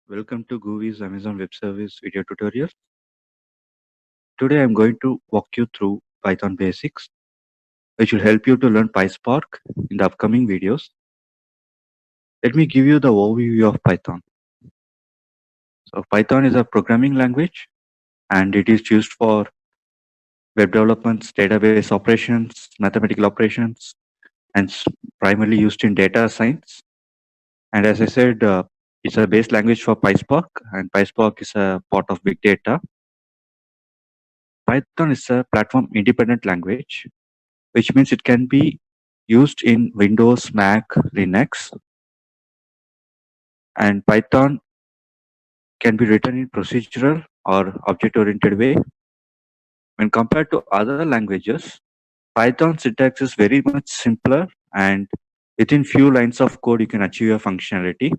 Welcome to Gooey's Amazon Web Service video tutorial. Today I'm going to walk you through Python basics, which will help you to learn PySpark in the upcoming videos. Let me give you the overview of Python. So Python is a programming language and it is used for web developments, database operations, mathematical operations, and primarily used in data science. And as I said, it's a base language for PySpark, and PySpark is a part of big data. Python is a platform independent language, which means it can be used in Windows, Mac, Linux, and Python can be written in procedural or object-oriented way. When compared to other languages, Python syntax is very much simpler, and within few lines of code, you can achieve your functionality.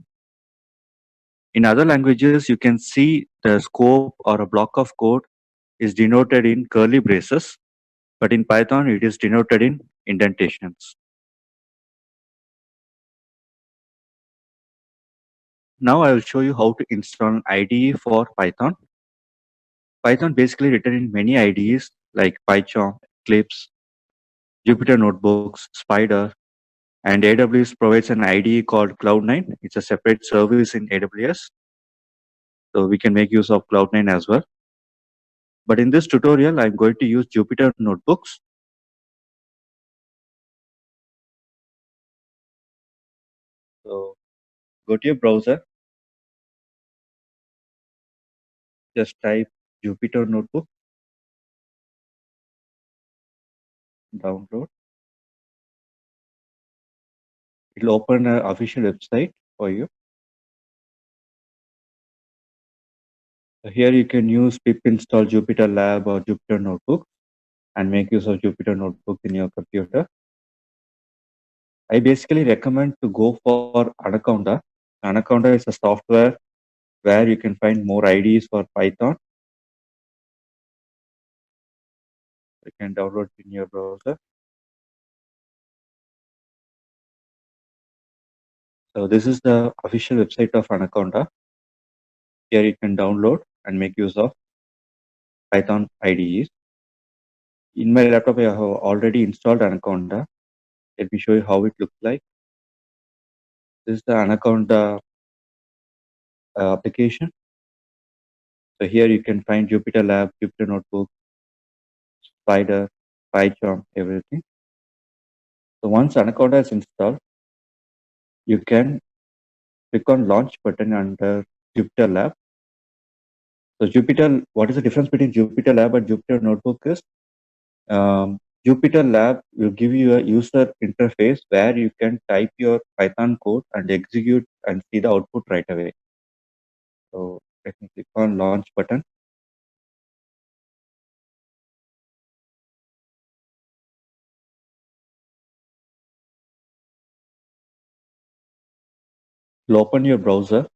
In other languages, you can see the scope or a block of code is denoted in curly braces, but in Python, it is denoted in indentations. Now I will show you how to install an IDE for Python. Python basically written in many IDEs like PyCharm, Eclipse, Jupyter Notebooks, Spider, and AWS provides an IDE called Cloud9. It's a separate service in AWS. So we can make use of Cloud9 as well. But in this tutorial, I'm going to use Jupyter Notebooks. So go to your browser, just type Jupyter Notebook, download. It'll open an official website for you. Here you can use pip install Jupyter Lab or Jupyter Notebook and make use of Jupyter Notebook in your computer. I basically recommend to go for Anaconda. Anaconda is a software where you can find more IDs for Python. You can download in your browser. So this is the official website of Anaconda. Here you can download and make use of Python IDEs. In my laptop, I have already installed Anaconda. Let me show you how it looks like. This is the Anaconda application. So here you can find Jupyter Lab, Jupyter Notebook, Spider, PyCharm, everything. So once Anaconda is installed, you can click on launch button under Jupyter Lab. So Jupyter, what is the difference between Jupyter Lab and Jupyter Notebook is Jupyter Lab will give you a user interface where you can type your Python code and execute and see the output right away. So let me click on launch button. You'll open your browser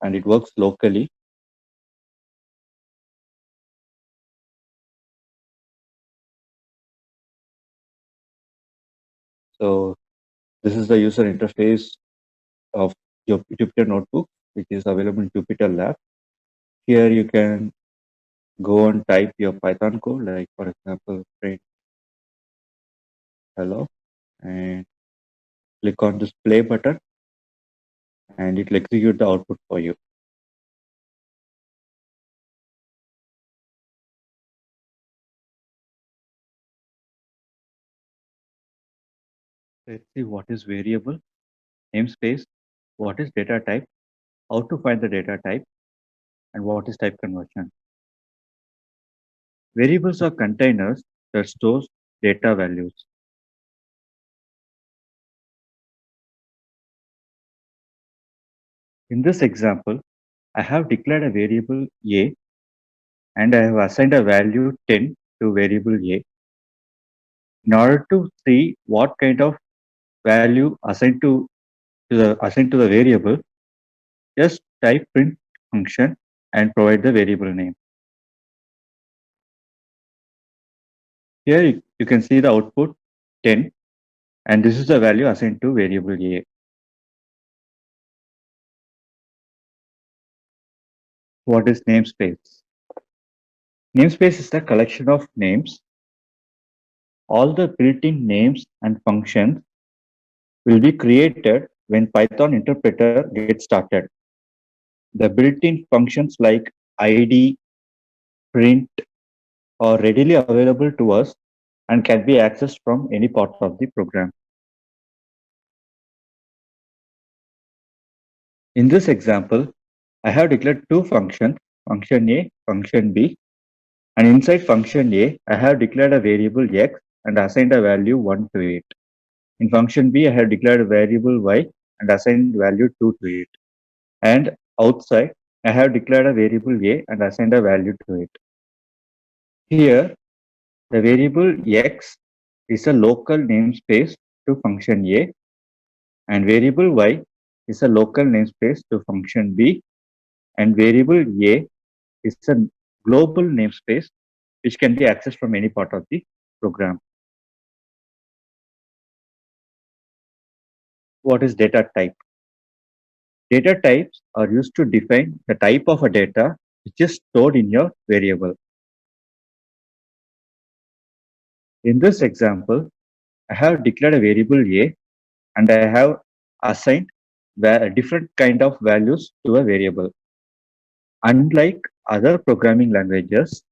and it works locally. So this is the user interface of your Jupyter Notebook, which is available in Jupyter Lab. Here you can go and type your Python code, like for example, print hello, and click on this play button, and it will execute the output for you. Let's see what is variable, namespace, what is data type, how to find the data type, and what is type conversion. Variables are containers that stores data values. In this example, I have declared a variable a and I have assigned a value 10 to variable a. In order to see what kind of value assigned to the variable, just type print function and provide the variable name. Here you can see the output 10, and this is the value assigned to variable a. What is namespace? Namespace is the collection of names. All the built-in names and functions will be created when Python interpreter gets started. The built-in functions like id, print are readily available to us and can be accessed from any part of the program. In this example, I have declared two functions, function A, function B, and inside function A, I have declared a variable x and assigned a value 1 to it. In function B, I have declared a variable y and assigned value 2 to it. And outside, I have declared a variable A and assigned a value to it. Here, the variable x is a local namespace to function A, and variable y is a local namespace to function B, and variable A is a global namespace which can be accessed from any part of the program. What is data type? Data types are used to define the type of a data which is stored in your variable. In this example, I have declared a variable A and I have assigned different kind of values to a variable. Unlike other programming languages,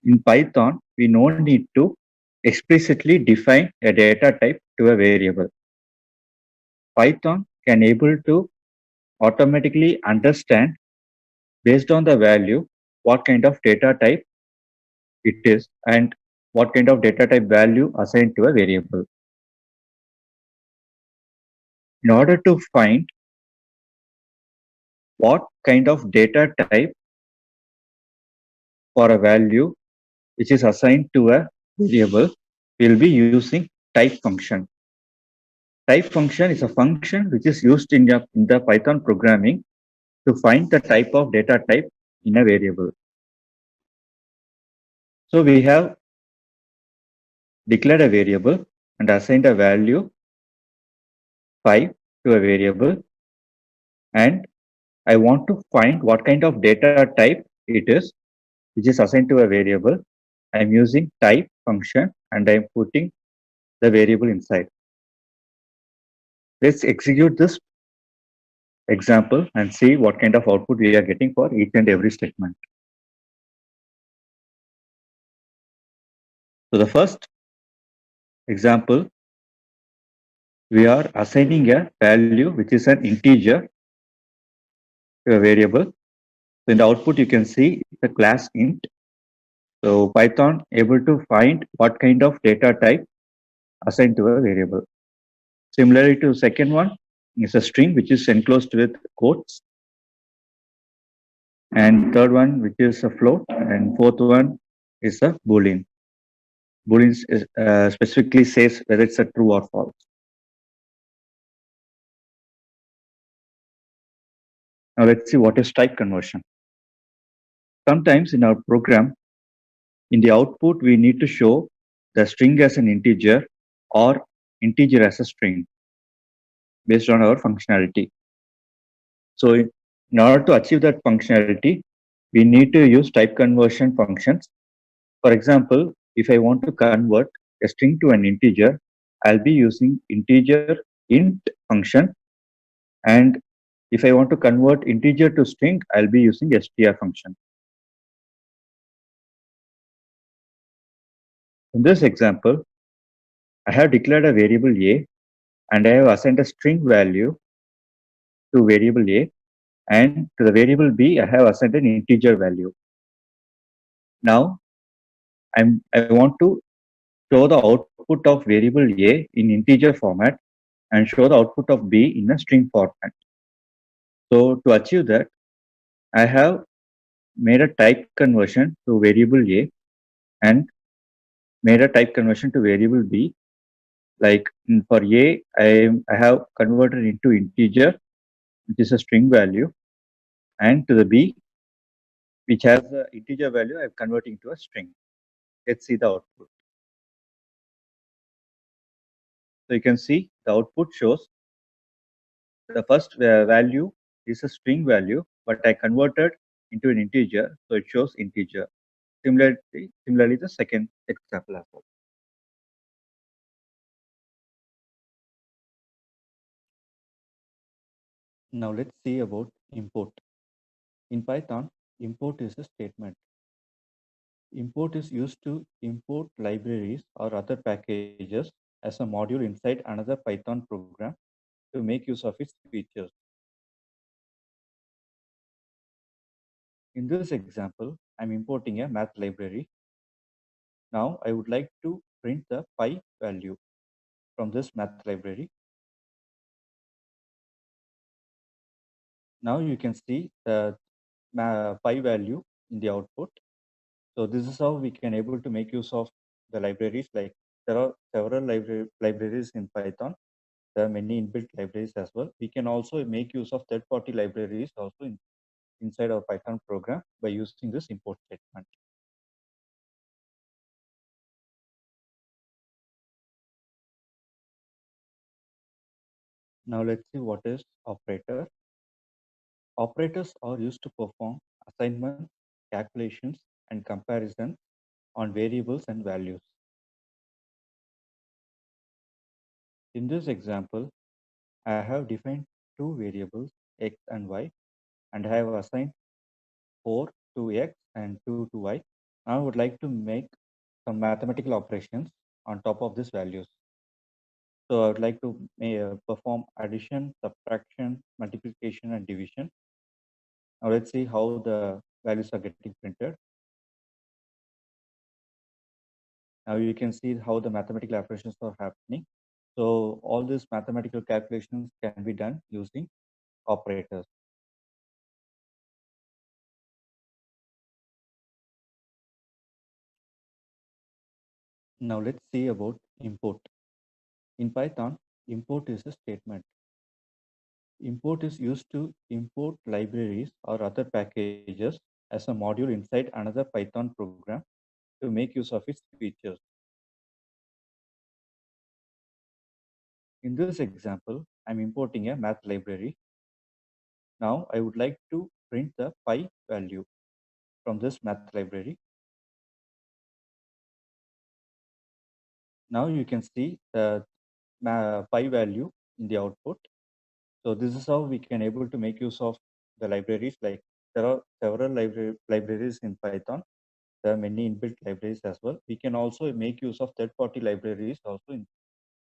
in Python, we no need to explicitly define a data type to a variable. Python can able to automatically understand based on the value what kind of data type it is and what kind of data type value assigned to a variable. In order to find what kind of data type for a value which is assigned to a variable, we'll be using type function. Type function is a function which is used in the Python programming to find the type of data type in a variable. So we have declared a variable and assigned a value 5 to a variable, and I want to find what kind of data type it is which is assigned to a variable. I'm using type function and I'm putting the variable inside. Let's execute this example and see what kind of output we are getting for each and every statement. So the first example, we are assigning a value which is an integer to a variable. So in the output, you can see the class int. So Python able to find what kind of data type assigned to a variable. Similarly to second one is a string which is enclosed with quotes, and third one which is a float, and fourth one is a boolean. Boolean specifically says whether it's a true or false. Now let's see what is type conversion. Sometimes in our program, in the output, we need to show the string as an integer or integer as a string based on our functionality. So in order to achieve that functionality, we need to use type conversion functions. For example, if I want to convert a string to an integer, I'll be using integer int function. And if I want to convert integer to string, I'll be using str function. In this example, I have declared a variable a and I have assigned a string value to variable a, and to the variable b, I have assigned an integer value. Now, I want to show the output of variable a in integer format and show the output of b in a string format. So to achieve that, I have made a type conversion to variable a and made a type conversion to variable b. Like for a, I have converted into integer, which is a string value, and to the b, which has the integer value, I'm converting to a string. Let's see the output. So you can see the output shows the first value is a string value, but I converted into an integer, so it shows integer. Similarly, the second example as well. Now let's see about import. In Python, import is a statement. Import is used to import libraries or other packages as a module inside another Python program to make use of its features. In this example, I'm importing a math library. Now I would like to print the pi value from this math library. Now you can see the pi value in the output. So this is how we can able to make use of the libraries. Like there are several libraries in Python. There are many inbuilt libraries as well. We can also make use of third-party libraries also inside our Python program by using this import statement. Now let's see what is operator. Operators are used to perform assignment, calculations, and comparison on variables and values. In this example, I have defined two variables, x and y, and I have assigned 4 to x and 2 to y. Now I would like to make some mathematical operations on top of these values. So I would like to perform addition, subtraction, multiplication, and division. Now let's see how the values are getting printed. Now you can see how the mathematical operations are happening. So all these mathematical calculations can be done using operators. Now let's see about import. In Python, import is a statement. Import is used to import libraries or other packages as a module inside another Python program to make use of its features. In this example, I'm importing a math library. Now I would like to print the pi value from this math library. Now you can see the pi value in the output. So this is how we can able to make use of the libraries. Like there are several libraries in Python. There are many inbuilt libraries as well. We can also make use of third-party libraries also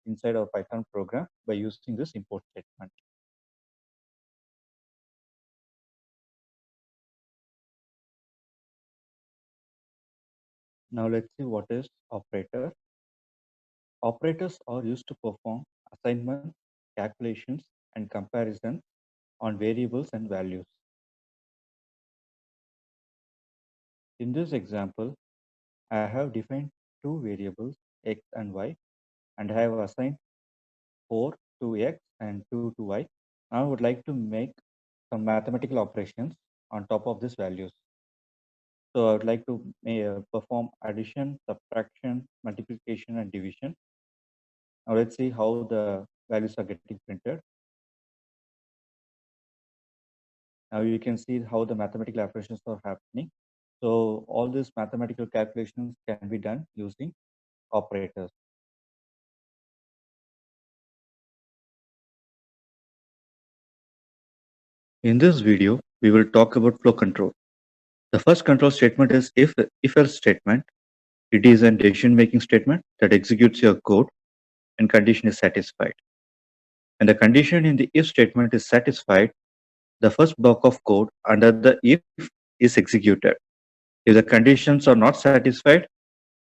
inside our Python program by using this import statement. Now let's see what is operator. Operators are used to perform assignment, calculations, and comparison on variables and values. In this example, I have defined two variables, x and y, and I have assigned 4 to x and 2 to y. Now I would like to make some mathematical operations on top of these values. So I would like to perform addition, subtraction, multiplication, and division. Now let's see how the values are getting printed. Now you can see how the mathematical operations are happening. So all these mathematical calculations can be done using operators. In this video, we will talk about flow control. The first control statement is if-else statement. It is a decision-making statement that executes your code when condition is satisfied. When the condition in the if statement is satisfied, the first block of code under the if is executed. If the conditions are not satisfied,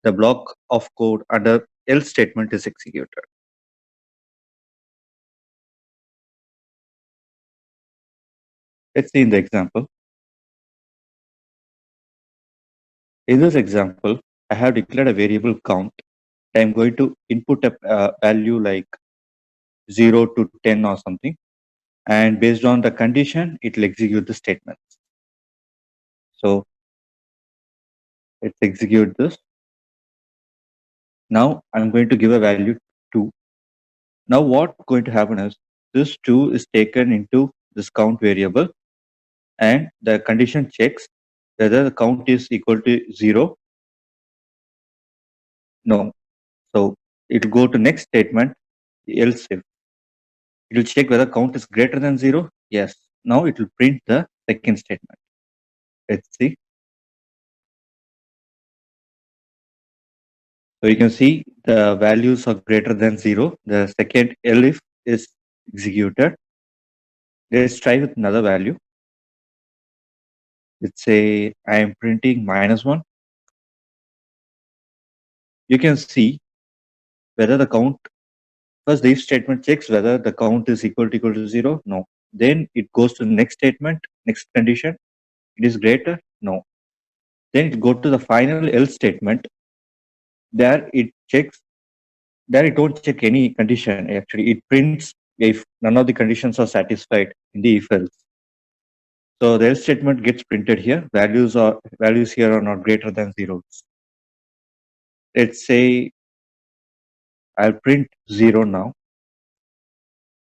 the block of code under else statement is executed. Let's see in the example. In this example, I have declared a variable count. I'm going to input a value like 0 to 10 or something. And based on the condition, it will execute the statements. So let's execute this. Now I'm going to give a value 2. Now what's going to happen is this 2 is taken into this count variable and the condition checks whether the count is equal to 0. No. So it will go to next statement, else if. It will check whether count is greater than 0. Yes. Now it will print the second statement. Let's see. So you can see the values are greater than 0. The second elif is executed. Let's try with another value. Let's say I am printing -1. You can see whether the count, first the if statement checks whether the count is equal to 0. No. Then it goes to the next statement, next condition. It is greater. No. Then it go to the final else statement. There it checks. There it don't check any condition. Actually, it prints if none of the conditions are satisfied in the if else. So the else statement gets printed here. Values here are not greater than zeros. Let's say I'll print 0 now.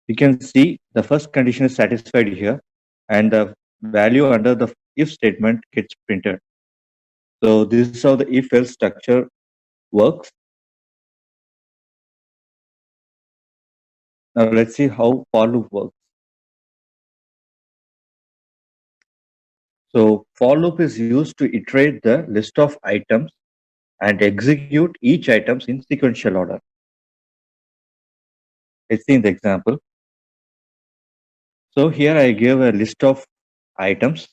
You can see the first condition is satisfied here, and the value under the if statement gets printed. So this is how the if else structure works. Now let's see how for loop works. So for loop is used to iterate the list of items and execute each items in sequential order. Let's see in the example. So here I give a list of items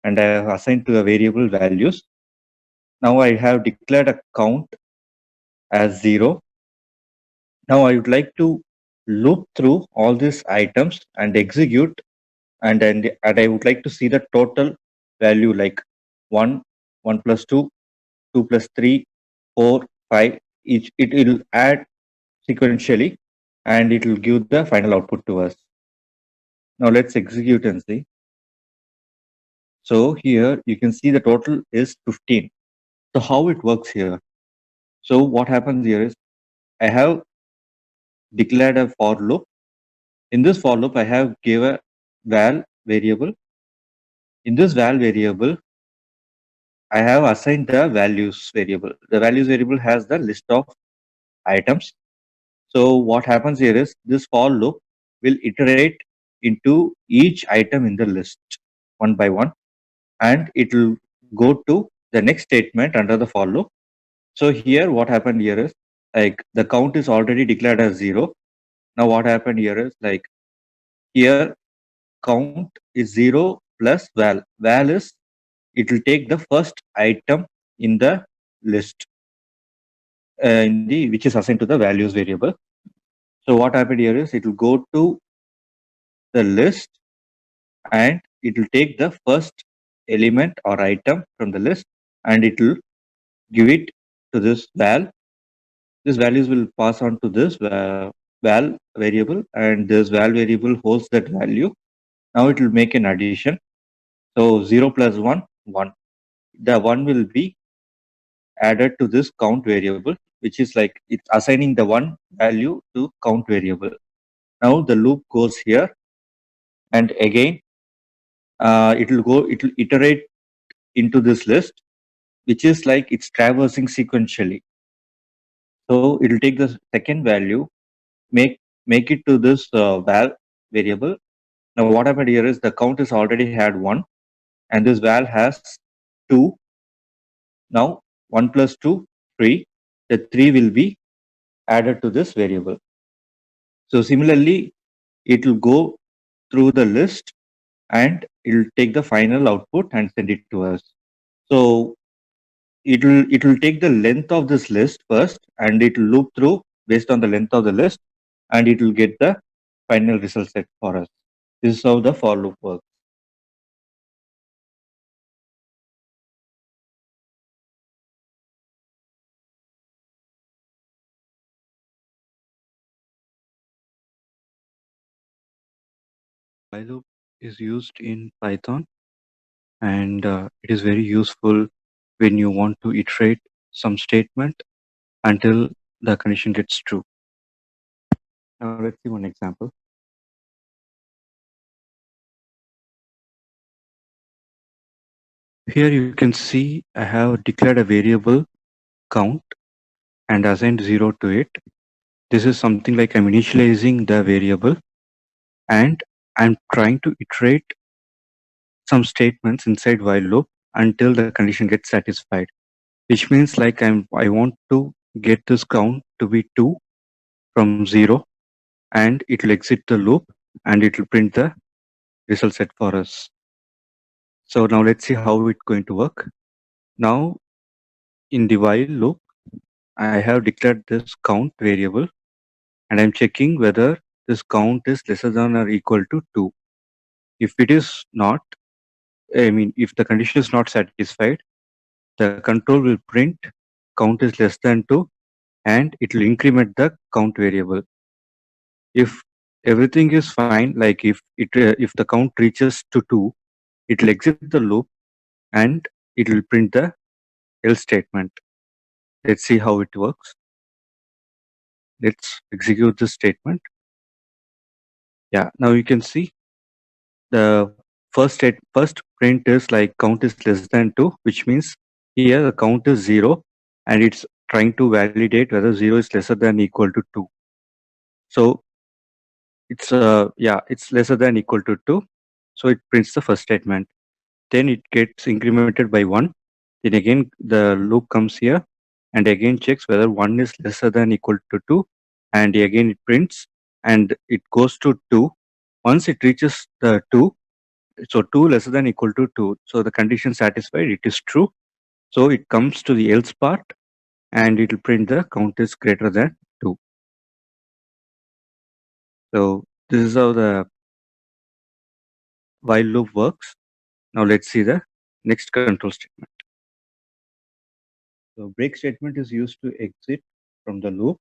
and I have assigned to a variable values. Now I have declared a count as 0. Now I would like to loop through all these items and execute, and I would like to see the total value like 1, 1 plus 2, 2 plus 3, 4, 5. Each it will add sequentially and it will give the final output to us. Now let's execute and see. So here you can see the total is 15. So how it works here? So what happens here is I have declared a for loop. In this for loop, I have gave a val variable. In this val variable, I have assigned the values variable. The values variable has the list of items. So what happens here is this for loop will iterate into each item in the list one by one, and it will go to the next statement under the for loop. So here what happened here is like the count is already declared as 0. Now what happened here is like here count is 0 plus val. Val is it will take the first item in the list in the which is assigned to the values variable. So what happened here is it will go to the list and it will take the first element or item from the list and it will give it to this val. These values will pass on to this val variable and this val variable holds that value. Now it will make an addition. So 0 plus 1, 1. The 1 will be added to this count variable, which is like it's assigning the 1 value to count variable. Now the loop goes here and again it will iterate into this list, which is like it's traversing sequentially. So it will take the second value, make it to this val variable. Now what happened here is the count is already had 1 and this val has 2. Now 1 plus 2, 3. The 3 will be added to this variable. So similarly, it will go through the list and it will take the final output and send it to us. So it will take the length of this list first and it will loop through based on the length of the list and it will get the final result set for us. This is how the for loop works. While loop is used in Python and it is very useful when you want to iterate some statement until the condition gets true. Now let's see one example. Here you can see I have declared a variable count and assigned 0 to it. This is something like I'm initializing the variable and I'm trying to iterate some statements inside while loop until the condition gets satisfied, which means like I want to get this count to be 2 from 0, and it will exit the loop and it will print the result set for us. So now let's see how it's going to work. Now in the while loop, I have declared this count variable and I'm checking whether this count is lesser than or equal to 2. If it is not, if the condition is not satisfied, the control will print count is less than 2 and it will increment the count variable. If everything is fine, like if the count reaches to 2, it will exit the loop and it will print the else statement. Let's see how it works. Let's execute this statement. Yeah, now you can see the first print is like count is less than 2, which means here the count is 0 and it's trying to validate whether 0 is lesser than equal to 2. So it's lesser than equal to 2. So it prints the first statement. Then it gets incremented by 1. Then again the loop comes here and again checks whether 1 is lesser than equal to 2, and again it prints and it goes to 2. Once it reaches the 2, so 2 lesser than equal to 2, so the condition satisfied, it is true. So it comes to the else part and it will print the count is greater than 2. So this is how the while loop works. Now let's see the next control statement. So break statement is used to exit from the loop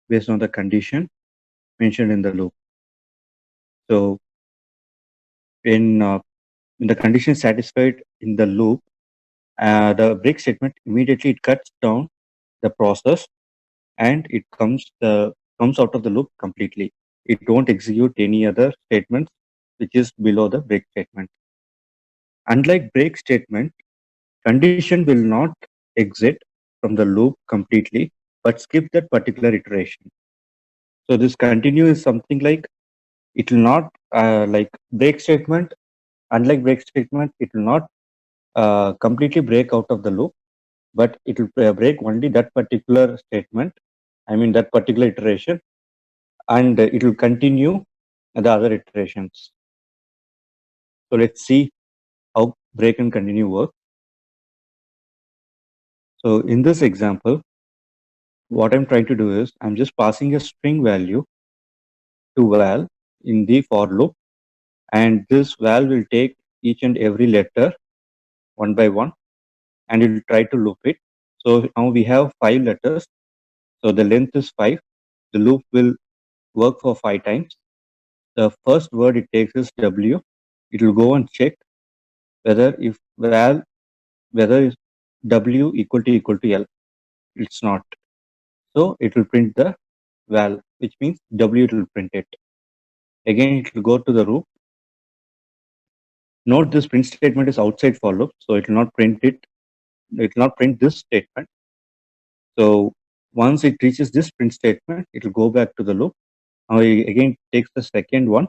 based on the condition mentioned in the loop. So when the condition is satisfied in the loop, the break statement immediately it cuts down the process and it comes out of the loop completely. It won't execute any other statements which is below the break statement. Unlike break statement, condition will not exit from the loop completely, but skip that particular iteration. So this continue is something like it will not like break statement. Unlike break statement, it will not completely break out of the loop, but it will break only that particular statement. I mean that particular iteration, and it will continue the other iterations. So let's see how break and continue work. So in this example, what I'm trying to do is I'm just passing a string value to val in the for loop, and this val will take each and every letter one by one and it will try to loop it. So now we have 5 letters. So the length is 5. The loop will work for 5 times. The first word it takes is W. It will go and check whether if val whether is W equal to L. It's not. So it will print the val, which means W it will print it. Again it will go to the loop. Note this print statement is outside for loop, so it will not print it. It will not print this statement. So once it reaches this print statement, it will go back to the loop. Now it again takes the second one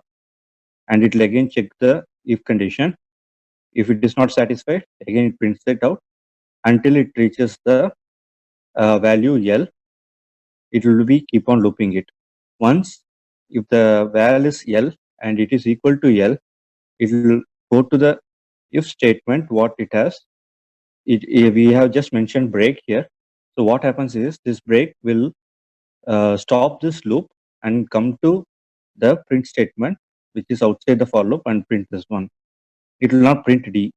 and it will again check the if condition. If it is not satisfied, again it prints it out until it reaches the value L. It will be keep on looping it. Once if the val is L and it is equal to L, it will go to the if statement what it has. We have just mentioned break here. So what happens is this break will stop this loop and come to the print statement which is outside the for loop and print this one. It will not print D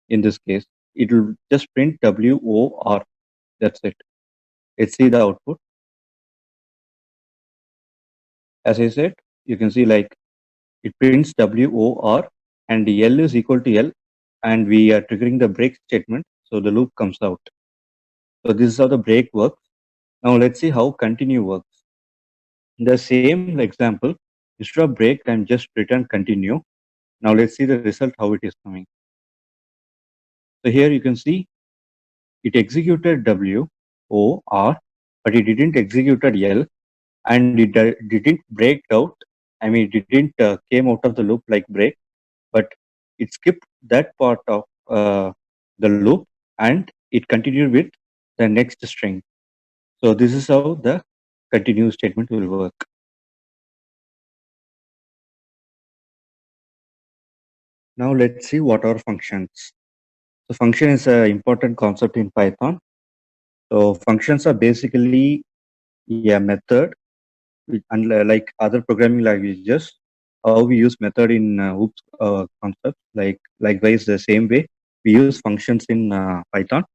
in this case. It will just print WOR. That's it. Let's see the output. As I said, you can see like it prints WOR and the L is equal to L, and we are triggering the break statement. So the loop comes out. So this is how the break works. Now let's see how continue works. In the same example, instead of break, I'm just return continue. Now let's see the result, how it is coming. So here you can see it executed W, O, R, but it didn't executed L, and it didn't break out. I mean, it didn't came out of the loop like break, but it skipped that part of the loop and it continued with the next string. So this is how the continue statement will work. Now let's see what are functions. So function is an important concept in Python. So functions are basically a method, like other programming languages, how we use method in OOPS concept. Likewise, the same way we use functions in Python.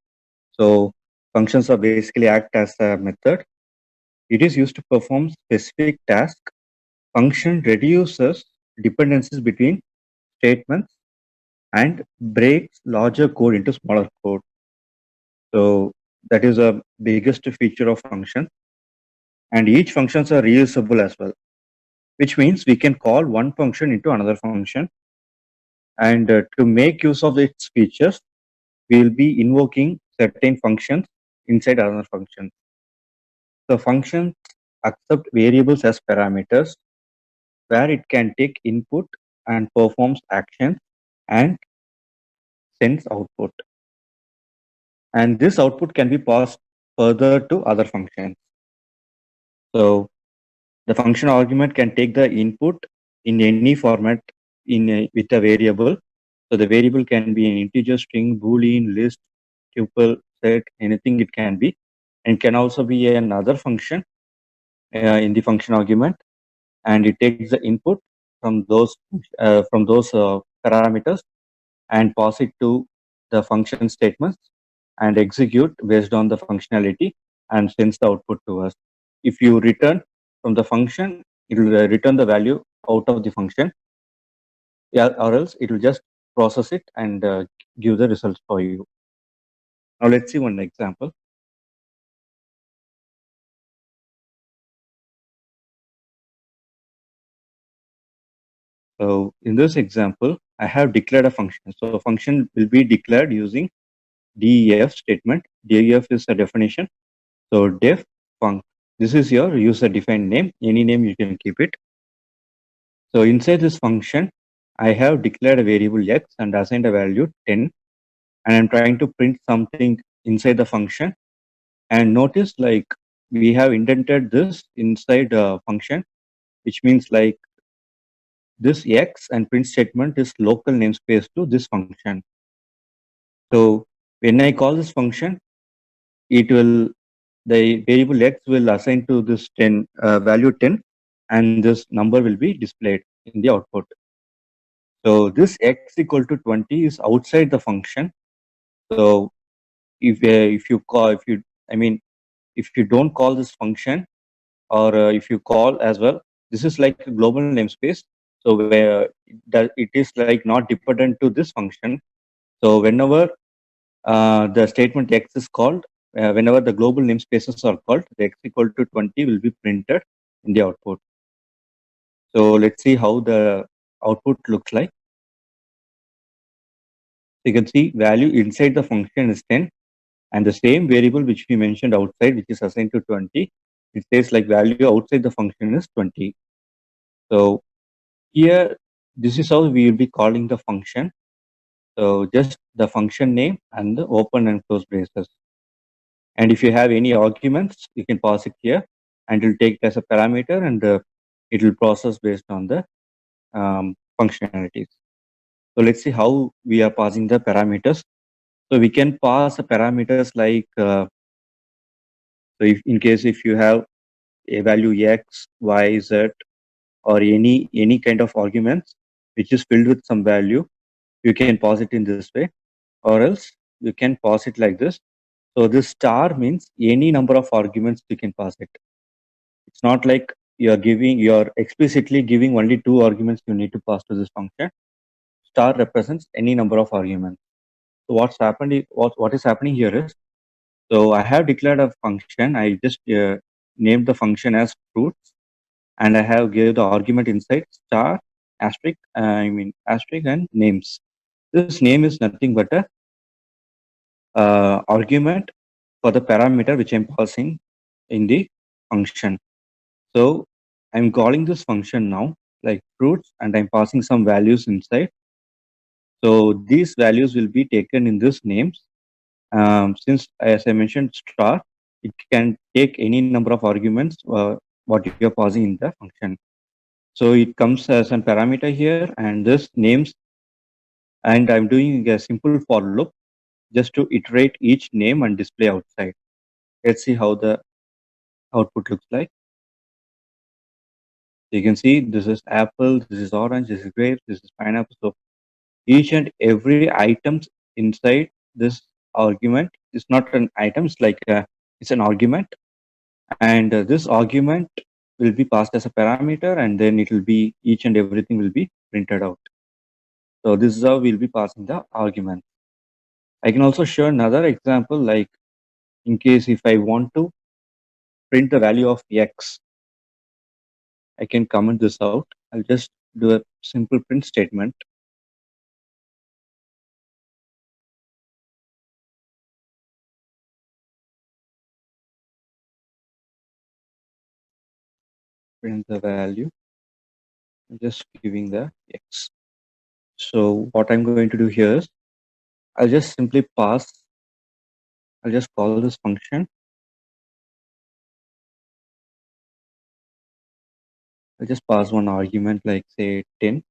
So functions are basically act as a method. It is used to perform specific task. Function reduces dependencies between statements and breaks larger code into smaller code. So that is a biggest feature of function. And each functions are reusable as well, which means we can call one function into another function. And to make use of its features, we will be invoking certain functions inside another function. So functions accept variables as parameters, where it can take input and performs actions and sends output. And this output can be passed further to other functions. So the function argument can take the input in any format with a variable. So the variable can be an integer, string, boolean, list, tuple, set, anything it can be, and can also be another function in the function argument, and it takes the input from those parameters and pass it to the function statements and execute based on the functionality and sends the output to us. If you return from the function, it will return the value out of the function, yeah, or else it will just process it and give the results for you. Now let's see one example. So in this example, I have declared a function. So a function will be declared using def statement. Def is a definition. So def func. This is your user defined name. Any name you can keep it. So inside this function, I have declared a variable x and assigned a value 10, and I'm trying to print something inside the function. And notice like we have indented this inside a function, which means like this x and print statement is local namespace to this function. So when I call this function, it will, the variable x will assign to this 10 value 10, and this number will be displayed in the output. So this x equal to 20 is outside the function. So if you call, if you, I mean, if you don't call this function, or if you call as well, this is like a global namespace. So where it is like not dependent to this function. So whenever the statement x is called, whenever the global namespaces are called, the x equal to 20 will be printed in the output. So let's see how the output looks like. You can see value inside the function is 10, and the same variable which we mentioned outside, which is assigned to 20, it says like value outside the function is 20. So here, this is how we will be calling the function. So just the function name and the open and close braces. And if you have any arguments, you can pass it here, and it will take it as a parameter, and it will process based on the functionalities. So let's see how we are passing the parameters. So we can pass the parameters like, so if in case if you have a value x, y, z, or any kind of arguments which is filled with some value, you can pass it in this way, or else you can pass it like this. So this star means any number of arguments you can pass it. It's not like you're explicitly giving only 2 arguments you need to pass to this function. Star represents any number of arguments. So what is happening here is, so I have declared a function. I just named the function as fruits, and I have gave the argument inside star asterisk. I mean asterisk and names. This name is nothing but a argument for the parameter which I'm passing in the function. So I'm calling this function now like fruits, and I'm passing some values inside. So these values will be taken in this names. Since as I mentioned star, it can take any number of arguments what you're passing in the function. So it comes as a parameter here and this names, and I'm doing a simple for loop just to iterate each name and display outside. Let's see how the output looks like. You can see this is apple, this is orange, this is grape, this is pineapple. So each and every items inside this argument is not an item, it's like it's an argument, and this argument will be passed as a parameter, and then it will be each and everything will be printed out. So this is how we'll be passing the argument. I can also show another example, like in case if I want to print the value of x, I can comment this out. I'll just do a simple print statement. Print the value. I'm just giving the x. So what I'm going to do here is I'll just simply pass. I'll just call this function. I'll just pass one argument like say 10.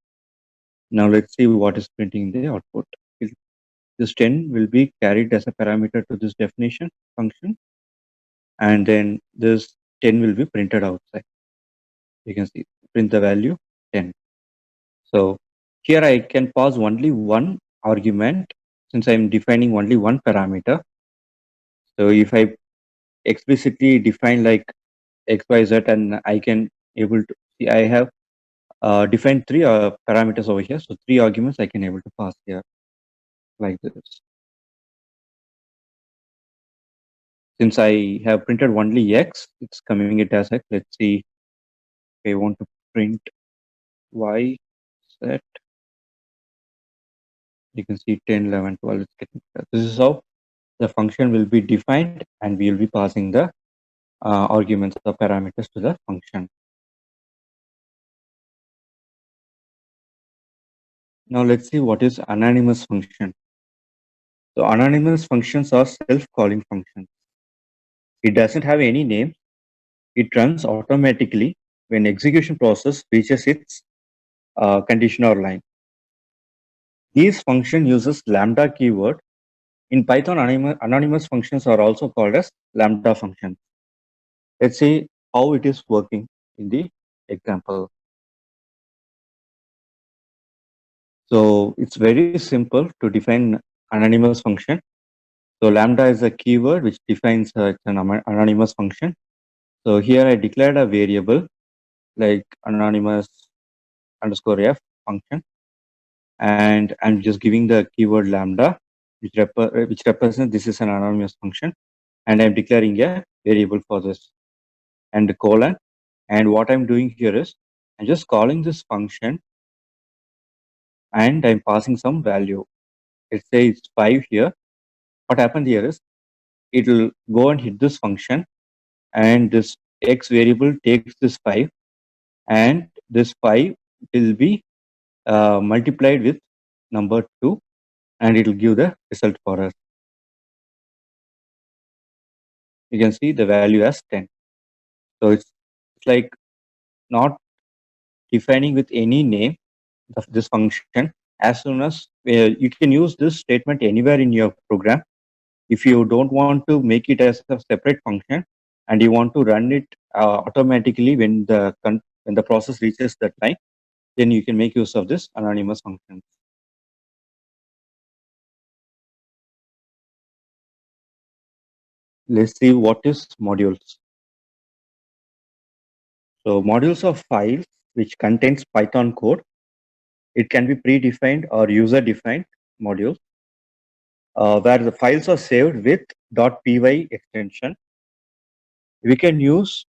Now let's see what is printing in the output. This 10 will be carried as a parameter to this definition function, and then this 10 will be printed outside. You can see print the value 10. So here I can pass only one argument since I'm defining only one parameter. So if I explicitly define like xyz, and I can able to see I have defined three parameters over here. So three arguments I can able to pass here like this. Since I have printed only x, it's coming it as x. Let's see if I want to print y set. You can see 10, 11, 12. It's getting this is how the function will be defined, and we will be passing the arguments or parameters to the function. Now let's see what is anonymous function. So anonymous functions are self-calling functions. It doesn't have any name. It runs automatically when execution process reaches its condition or line. These function uses lambda keyword. In Python, anonymous functions are also called as lambda functions. Let's see how it is working in the example. So it's very simple to define anonymous function. So lambda is a keyword which defines it's an anonymous function. So here I declared a variable like anonymous underscore f function, and I'm just giving the keyword lambda, which represents this is an anonymous function, and I'm declaring a variable for this and the colon. And what I'm doing here is I'm just calling this function, and I'm passing some value. Let's say it's 5 here. What happened here is it will go and hit this function, and this x variable takes this 5, and this 5 will be multiplied with number 2, and it will give the result for us. You can see the value as 10. So it's like not defining with any name of this function. As soon as you can use this statement anywhere in your program. If you don't want to make it as a separate function and you want to run it automatically when the process reaches that line, then you can make use of this anonymous function. Let's see what is modules. So modules are files which contains Python code. It can be predefined or user-defined modules where the files are saved with .py extension. We can use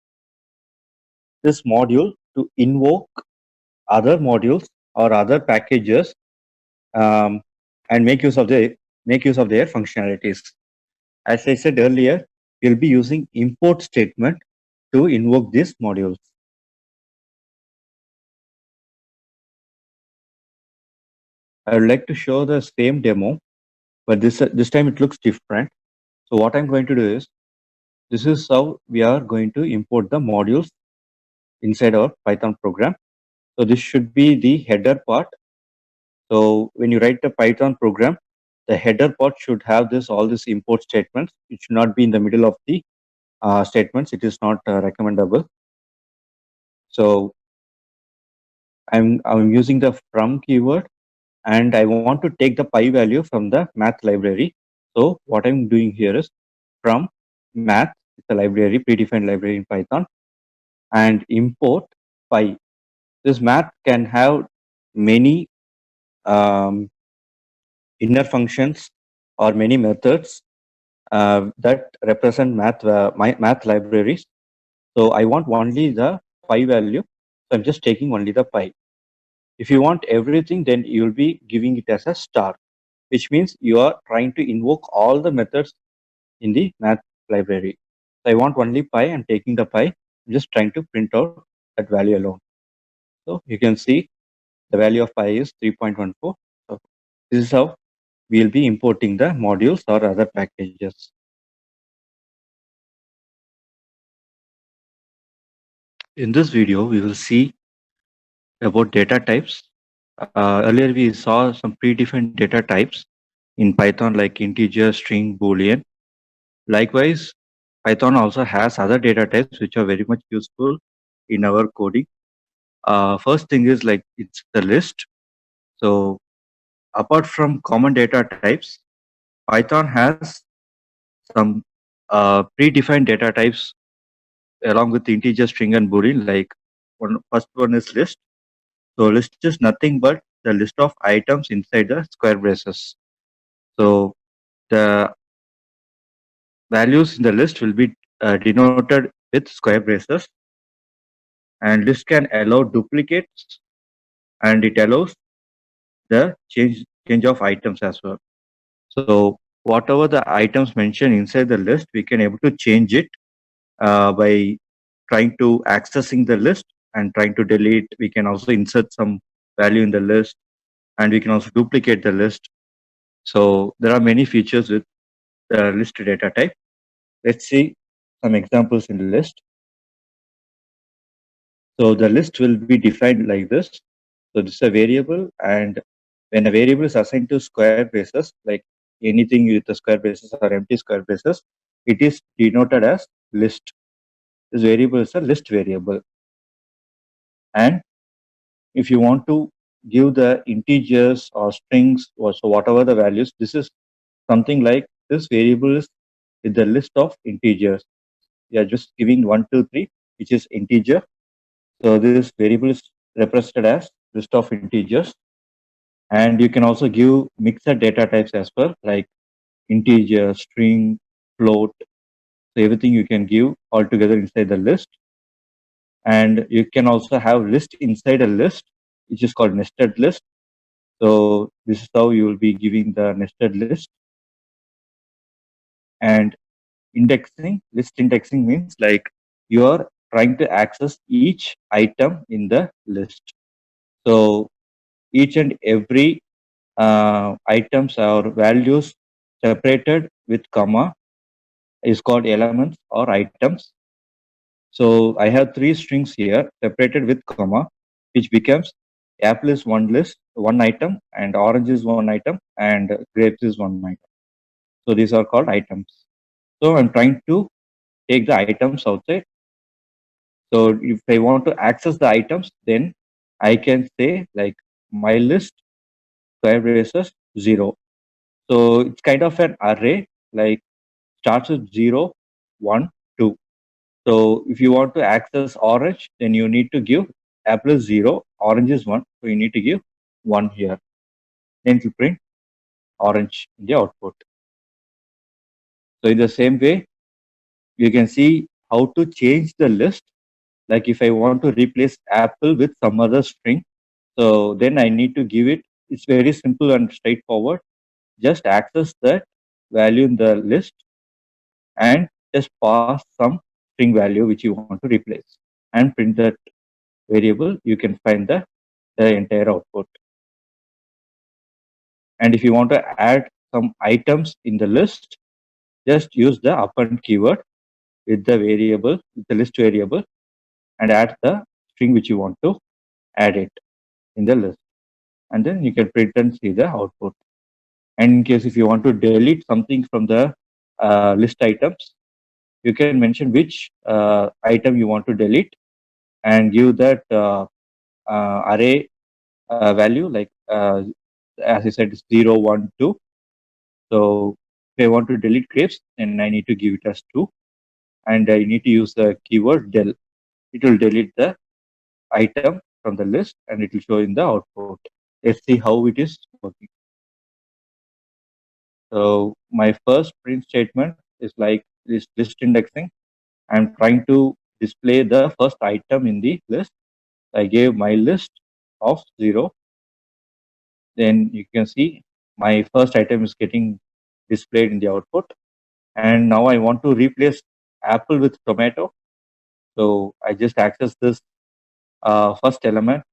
this module to invoke other modules or other packages and make use of their functionalities. As I said earlier, we'll be using import statement to invoke these modules. I would like to show the same demo, but this time it looks different. So what I'm going to do is, this is how we are going to import the modules inside our Python program. So this should be the header part. So when you write a Python program, the header part should have all these import statements. It should not be in the middle of the statements. It is not recommendable. So I'm using the from keyword, and I want to take the py value from the math library. So what I'm doing here is from math, it's a library, predefined library in Python, and import py. This math can have many um, inner functions or many methods that represent my math libraries. So I want only the py value. So I'm just taking only the py. If you want everything, then you'll be giving it as a star, which means you are trying to invoke all the methods in the math library. So I want only py. I'm taking the py. I'm just trying to print out that value alone. So you can see the value of py is 3.14. So this is how we'll be importing the modules or other packages. In this video, we will see about data types. Earlier, we saw some predefined data types in Python like integer, string, boolean. Likewise, Python also has other data types which are very much useful in our coding. First thing is like it's the list. So apart from common data types, Python has some predefined data types along with integer, string, and boolean. Like first one is list. So list is nothing but the list of items inside the square braces. So the values in the list will be denoted with square braces, and list can allow duplicates, and it allows the change of items as well. So whatever the items mentioned inside the list, we can able to change it by trying to accessing the list and trying to delete. We can also insert some value in the list, and we can also duplicate the list. So there are many features with the list data type. Let's see some examples in the list. So the list will be defined like this. So this is a variable, and when a variable is assigned to square braces, like anything with the square braces or empty square braces, it is denoted as list. This variable is a list variable. And if you want to give the integers or strings or so whatever the values, this is something like this variable is with the list of integers. We are just giving 1, 2, 3, which is integer. So this variable is represented as list of integers. And you can also give mixed data types as well, like integer, string, float. So everything you can give all together inside the list. And you can also have list inside a list, which is called nested list. So this is how you will be giving the nested list. And indexing, list indexing means like you are trying to access each item in the list. So each and every items or values separated with comma is called elements or items. So I have 3 strings here separated with comma, which becomes apple is one item, and orange is one item, and grapes is one item. So these are called items. So I'm trying to take the items outside. So if I want to access the items, then I can say like my list square braces 0. So it's kind of an array, like starts with 0, 1, 2. So if you want to access orange, then you need to give apple is 0, orange is 1. So you need to give 1 here. Then to print orange in the output. So in the same way, you can see how to change the list. Like if I want to replace apple with some other string, so then I need to give it. It's very simple and straightforward. Just access that value in the list, and just pass some string value which you want to replace and print that variable. You can find the entire output. And if you want to add some items in the list, just use the append keyword with the variable, with the list variable, and add the string which you want to add it in the list. And then you can print and see the output. And in case if you want to delete something from the list items, you can mention which item you want to delete and give that array value, like as I said, 0, 1, 2. So if I want to delete grapes, then I need to give it as 2, and I need to use the keyword del. It will delete the item from the list and it will show in the output. Let's see how it is working. So my first print statement is like this list indexing. I'm trying to display the first item in the list. I gave my list of 0. Then you can see my first item is getting displayed in the output. And now I want to replace apple with tomato. So I just access this first element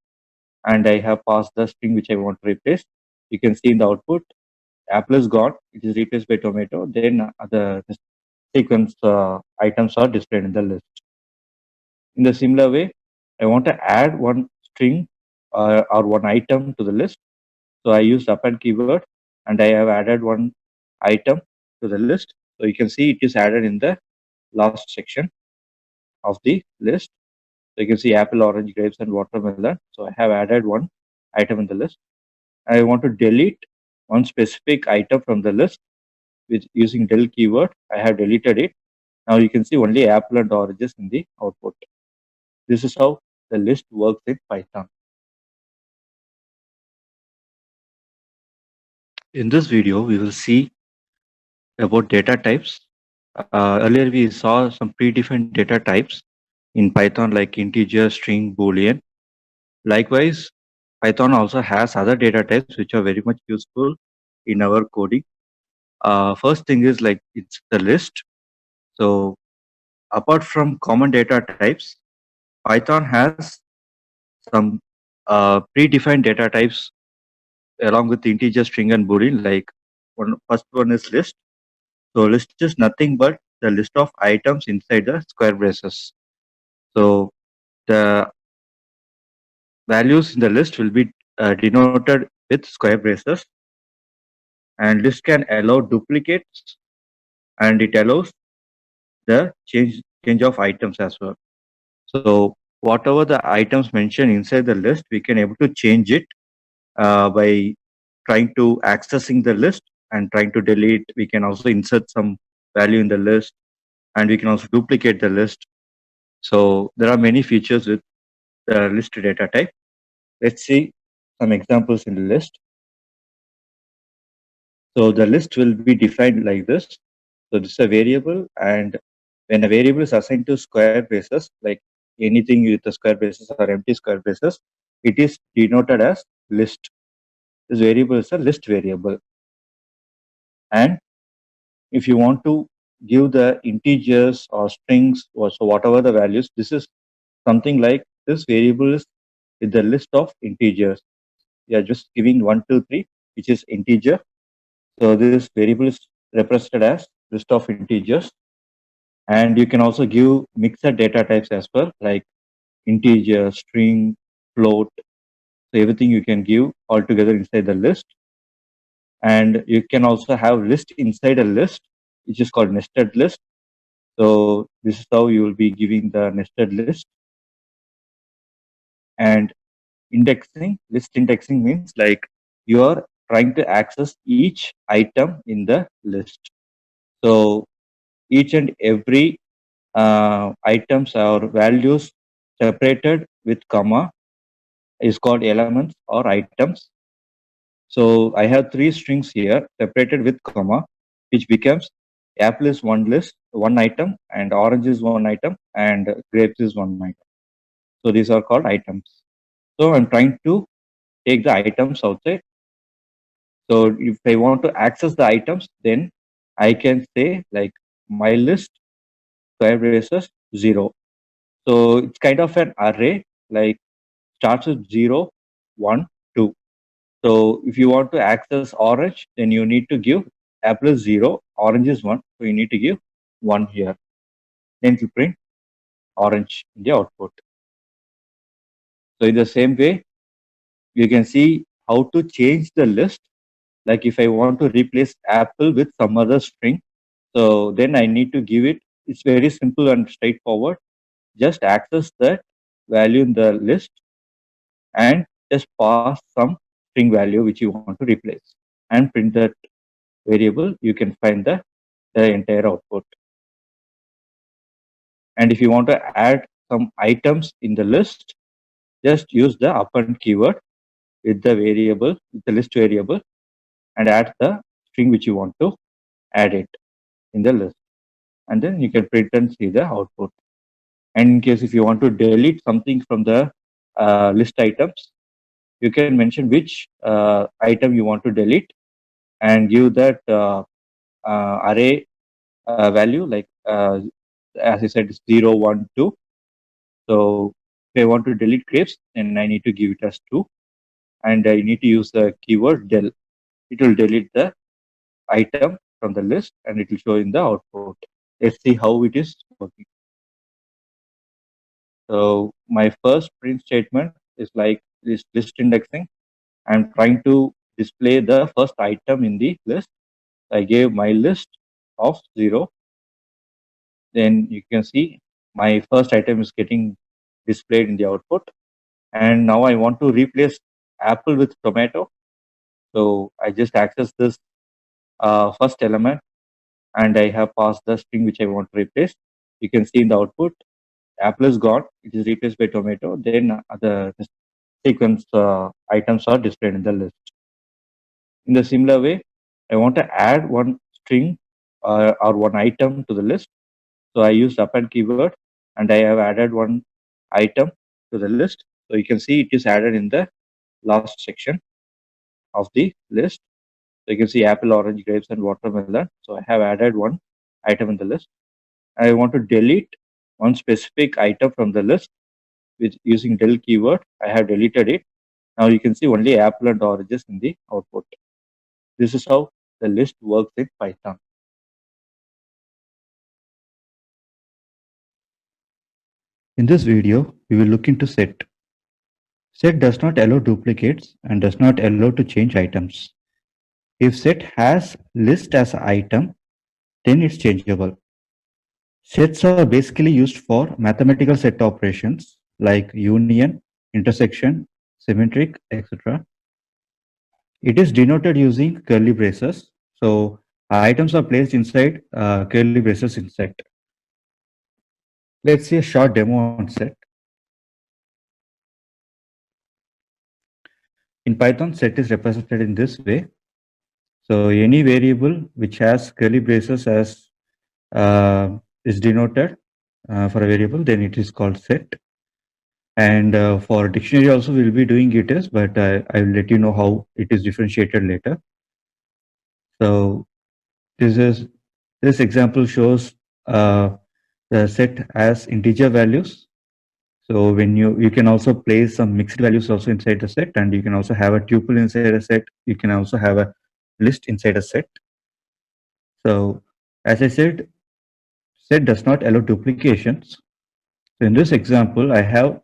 and I have passed the string which I want to replace. You can see in the output, apple is gone. It is replaced by tomato. Then the sequence items are displayed in the list. In the similar way, I want to add one string or one item to the list. So I use append keyword and I have added one item to the list. So you can see it is added in the last section of the list. So you can see apple, orange, grapes, and watermelon. So I have added one item in the list. I want to delete one specific item from the list with using del keyword. I have deleted it. Now you can see only apple and oranges in the output. This is how the list works in Python. In this video, we will see about data types. Earlier, we saw some predefined data types in Python like integer, string, boolean. Likewise, Python also has other data types which are very much useful in our coding. First thing is like it's the list. So apart from common data types, Python has some predefined data types along with integer, string, and boolean. Like first one is list. So list is nothing but the list of items inside the square braces. So the values in the list will be denoted with square braces, and list can allow duplicates and it allows the change of items as well. So whatever the items mentioned inside the list, we can able to change it by trying to accessing the list and trying to delete. We can also insert some value in the list, and we can also duplicate the list. So there are many features with the list data type. Let's see some examples in the list. So the list will be defined like this. So this is a variable, and when a variable is assigned to square braces, like anything with the square braces or empty square braces, it is denoted as list. This variable is a list variable. And if you want to give the integers or strings or so whatever the values, this is something like this variable is with the list of integers. We are just giving 1, 2, 3, which is integer. So this variable is represented as list of integers. And you can also give mixed data types as well, like integer, string, float. So everything you can give all together inside the list. And you can also have list inside a list, which is called nested list. So this is how you will be giving the nested list. And indexing, list indexing means like you are trying to access each item in the list. So each and every items or values separated with comma is called elements or items. So I have 3 strings here separated with comma, which becomes apple is one item, and orange is one item, and grapes is one item. So these are called items. So I'm trying to take the items outside. So if I want to access the items, then I can say like my list square braces 0. So it's kind of an array, like starts with 0, 1, 2. So if you want to access orange, then you need to give apple is 0, orange is 1. So you need to give 1 here. Then to print orange in the output. So in the same way, you can see how to change the list. Like if I want to replace apple with some other string, so then I need to give it. It's very simple and straightforward. Just access that value in the list and just pass some string value which you want to replace and print that variable. You can find the entire output. And if you want to add some items in the list, just use the append keyword with the variable, with the list variable, and add the string which you want to add it in the list. And then you can print and see the output. And in case if you want to delete something from the list items, you can mention which item you want to delete and give that array value, like as I said, it's 0, 1, 2. So if I want to delete grapes, then I need to give it as 2. And I need to use the keyword del. It will delete the item from the list and it will show in the output. Let's see how it is working. So my first print statement is like this list indexing. I'm trying to display the first item in the list. I gave my list of 0. Then you can see my first item is getting displayed in the output. And now I want to replace apple with tomato. So I just access this first element and I have passed the string which I want to replace. You can see in the output, apple is gone. It is replaced by tomato. Then the sequence items are displayed in the list. In the similar way, I want to add one string or one item to the list. So I use append keyword and I have added one item to the list. So you can see it is added in the last section of the list. So you can see apple, orange, grapes, and watermelon. So I have added one item in the list. I want to delete one specific item from the list with using del keyword. I have deleted it. Now you can see only apple and oranges in the output. This is how the list works in Python. In this video, we will look into set. Set does not allow duplicates and does not allow to change items. If set has list as item, then it's changeable. Sets are basically used for mathematical set operations like union, intersection, symmetric, etc. It is denoted using curly braces. So items are placed inside curly braces in set. Let's see a short demo on set. In Python, set is represented in this way. So any variable which has curly braces as is denoted for a variable, then it is called set. And for dictionary also we'll be doing it is, but I will let you know how it is differentiated later. So this example shows the set as integer values. So when you can also place some mixed values also inside the set, and you can also have a tuple inside a set. You can also have a list inside a set. So as I said, set does not allow duplications. So in this example, I have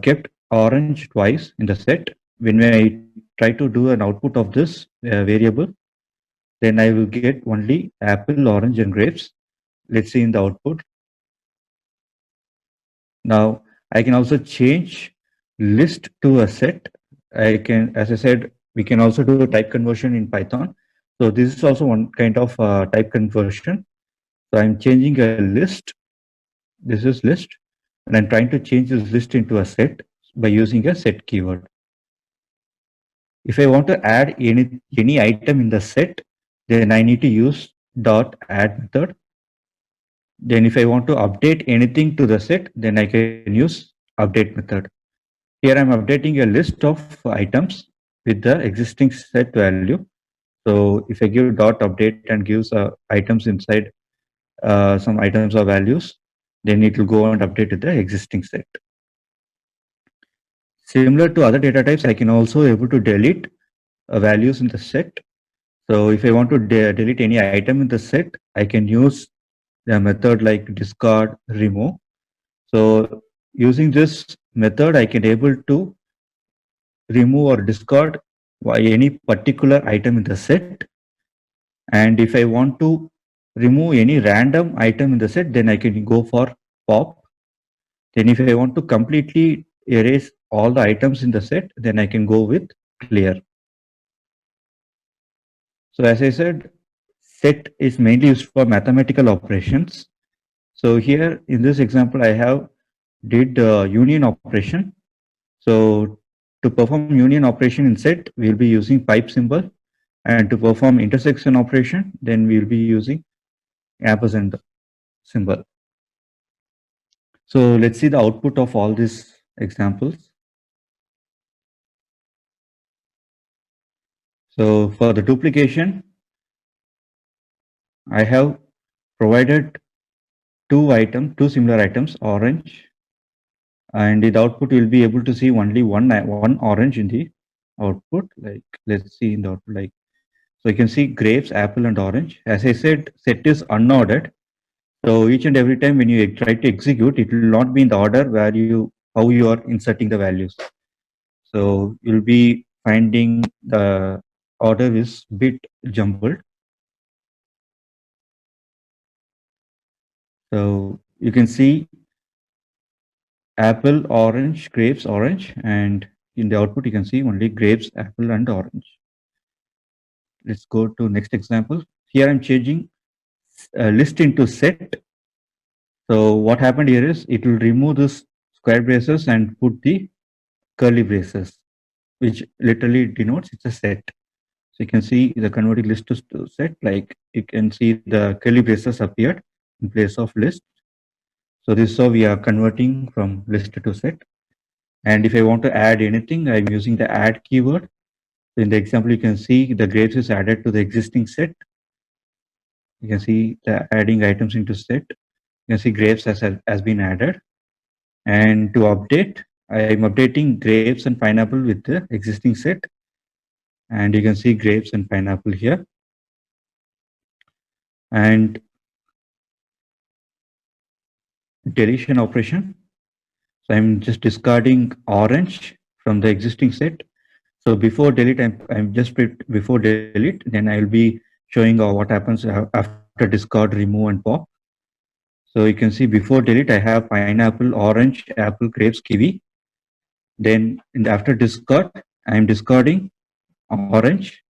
kept orange twice in the set. When I try to do an output of this variable, then I will get only apple, orange, and grapes. Let's see in the output. Now I can also change list to a set. I can, as I said, we can also do a type conversion in Python. So this is also one kind of type conversion. So I'm changing a list. This is list, and I'm trying to change this list into a set by using a set keyword. If I want to add any item in the set, then I need to use dot add method. Then if I want to update anything to the set, then I can use update method. Here I'm updating a list of items with the existing set value. So if I give dot update and gives items inside some items or values, then it will go and update with the existing set. Similar to other data types, I can also able to delete values in the set. So if I want to delete any item in the set, I can use the method like discard remove. So using this method, I can able to remove or discard any particular item in the set. And if I want to remove any random item in the set, then I can go for pop. Then if I want to completely erase all the items in the set, then I can go with clear. So as I said, set is mainly used for mathematical operations. So here in this example, I have did union operation. So to perform union operation in set, we'll be using pipe symbol, and to perform intersection operation, then we'll be using ampersand symbol. So let's see the output of all these examples. So for the duplication, I have provided two similar items, orange, and in the output you'll be able to see only one orange in the output. Like let's see in the output, like so you can see grapes, apple, and orange. As I said, set is unordered. So each and every time when you try to execute, it will not be in the order where how you are inserting the values. So you'll be finding the order is bit jumbled. So you can see apple, orange, grapes, orange, and in the output you can see only grapes, apple, and orange. Let's go to next example. Here I'm changing list into set. So what happened here is it will remove this square braces and put the curly braces, which literally denotes it's a set. So you can see the converting list to set, like you can see the curly braces appeared in place of list. So this is how we are converting from list to set. And if I want to add anything, I'm using the add keyword. So in the example, you can see the grapes is added to the existing set. You can see the adding items into set. You can see grapes has been added. And to update, I'm updating grapes and pineapple with the existing set. And you can see grapes and pineapple here. And deletion operation. So I'm just discarding orange from the existing set. So before delete, I'm just before delete, then I'll be showing what happens after discard, remove, and pop. So you can see before delete, I have pineapple, orange, apple, grapes, kiwi. Then after discard, I'm discarding orange.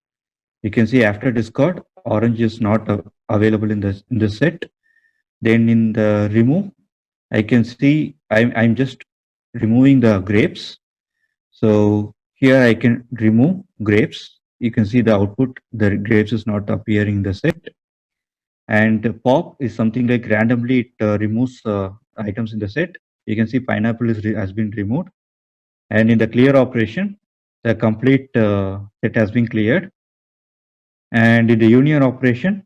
You can see after discard, orange is not available in the set. Then in the remove, I can see I'm just removing the grapes. So here I can remove grapes. You can see the output, the grapes is not appearing in the set. And pop is something like randomly it removes items in the set. You can see pineapple has been removed. And in the clear operation, the complete set has been cleared. And in the union operation,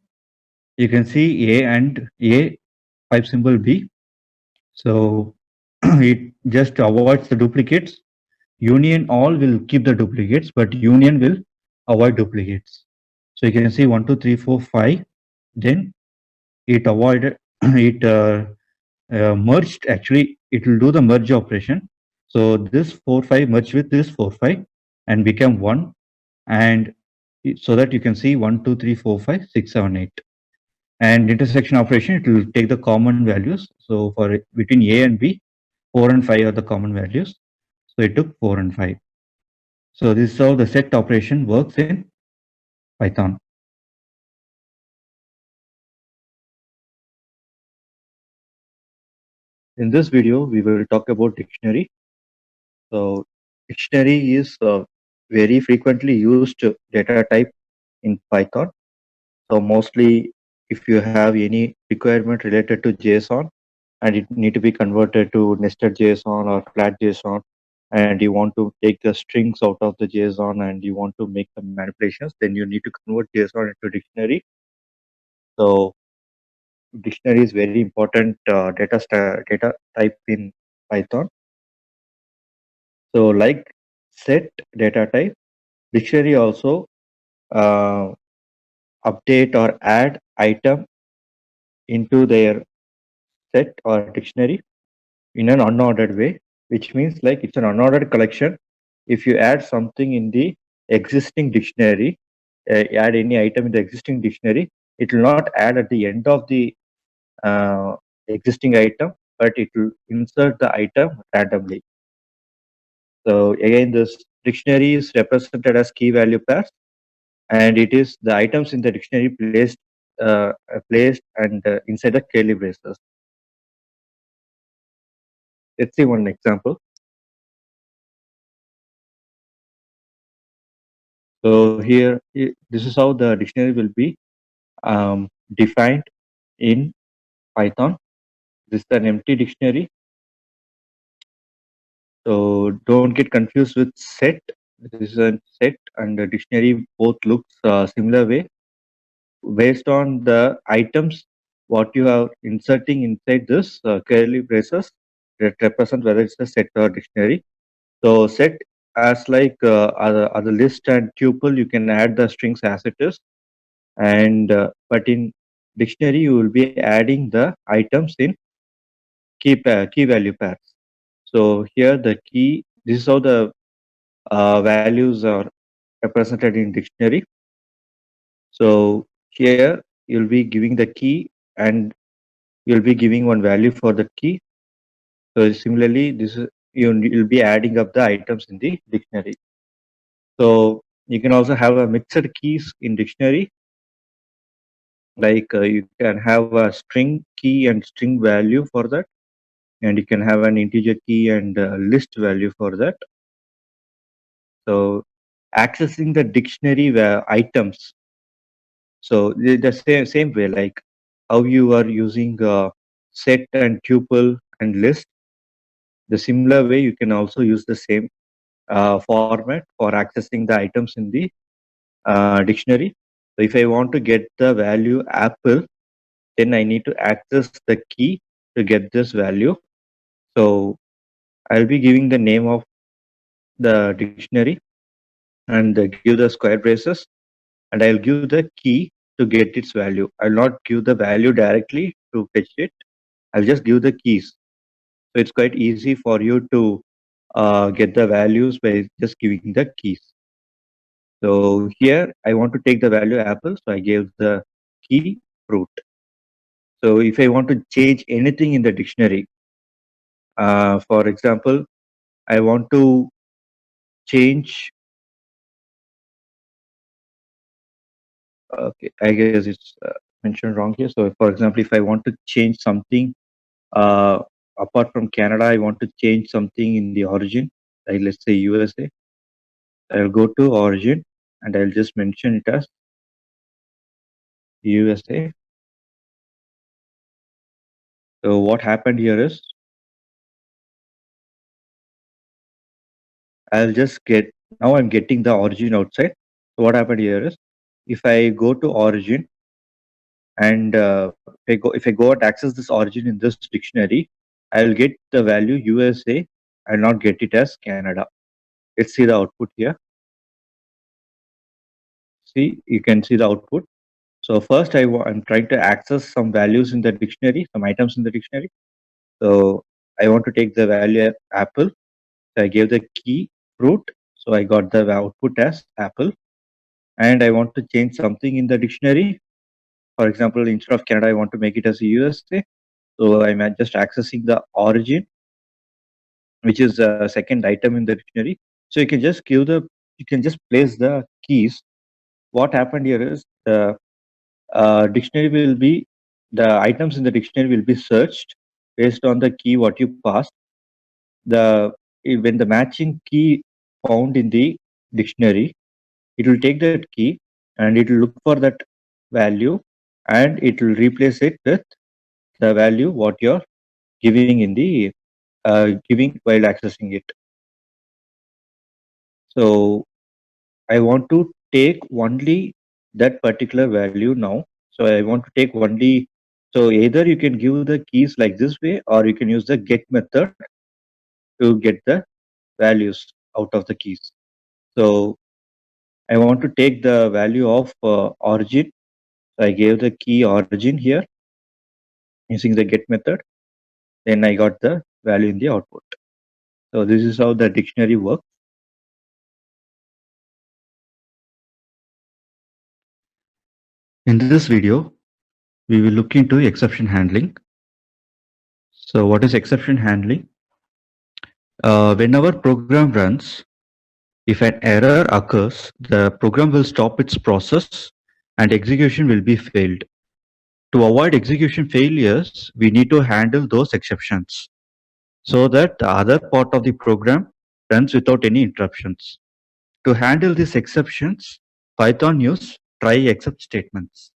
you can see A and A pipe symbol B. So it just avoids the duplicates. Union all will keep the duplicates, but union will avoid duplicates. So you can see 1, 2, 3, 4, 5. Then it avoided it merged. Actually, it will do the merge operation. So this 4, 5 merged with this 4, 5 and become 1. And so that you can see 1, 2, 3, 4, 5, 6, 7, 8. And intersection operation, it will take the common values. So for between A and B, 4 and 5 are the common values. So it took 4 and 5. So this is how the set operation works in Python. In this video, we will talk about dictionary. So dictionary is a very frequently used data type in Python. So mostly if you have any requirement related to JSON and it need to be converted to nested JSON or flat JSON, and you want to take the strings out of the JSON and you want to make some manipulations, then you need to convert JSON into dictionary. So Dictionary is very important data type in Python. So like set data type, dictionary also uh, update or add item into their set or dictionary in an unordered way, which means like it's an unordered collection. If you add something in the existing dictionary, add any item in the existing dictionary, it will not add at the end of the uh, existing item, but it will insert the item randomly. So again, this dictionary is represented as key value pairs, and it is the items in the dictionary placed and inside the curly braces. Let's see one example. So here, this is how the dictionary will be defined in Python. This is an empty dictionary. So don't get confused with set. This is a set and the dictionary both looks similar way based on the items what you are inserting inside this curly braces that represent whether it's a set or dictionary. So set as like other list and tuple, you can add the strings as it is, and but in dictionary you will be adding the items in key value pairs. So here the key, this is how the values are represented in dictionary. So here you'll be giving the key and you'll be giving one value for the key. So similarly, you'll be adding up the items in the dictionary. So you can also have a mixed keys in dictionary, like you can have a string key and string value for that, and you can have an integer key and list value for that. So accessing the dictionary items, so the same way like how you are using set and tuple and list, the similar way you can also use the same format for accessing the items in the dictionary. So if I want to get the value apple, then I need to access the key to get this value. So I'll be giving the name of the dictionary and give the square braces, and I'll give the key to get its value. I'll not give the value directly to fetch it. I'll just give the keys. So it's quite easy for you to get the values by just giving the keys. So here I want to take the value apple, so I gave the key fruit. So if I want to change anything in the dictionary, for example, I want to change. Okay, I guess it's mentioned wrong here. So for example, if I want to change something uh, apart from Canada, I want to change something in the origin, like let's say USA. I'll go to origin and I'll just mention it as USA. So what happened here is I'll just get, now I'm getting the origin outside. So what happened here is if I go to origin and if I go and access this origin in this dictionary, I'll get the value USA. I'll not get it as Canada. Let's see the output here. See, you can see the output. So first I'm trying to access some values in the dictionary, some items in the dictionary. So I want to take the value apple. So I gave the key fruit. So I got the output as apple. And I want to change something in the dictionary. For example, instead of Canada, I want to make it as USA. So I'm just accessing the origin, which is a second item in the dictionary. So you can just place the keys. What happened here is the dictionary will be, the items in the dictionary will be searched based on the key what you passed. When the matching key found in the dictionary, it will take that key and it will look for that value and it will replace it with the value what you're giving in the giving while accessing it. So I want to take only that particular value now. So I want to take only So either you can give the keys like this way, or you can use the get method to get the values out of the keys. So I want to take the value of origin. So I gave the key origin here using the get method. Then I got the value in the output. So this is how the dictionary works. In this video, we will look into exception handling. So what is exception handling? When our program runs, if an error occurs, the program will stop its process and execution will be failed. To avoid execution failures, we need to handle those exceptions so that the other part of the program runs without any interruptions. To handle these exceptions, Python use try except statements.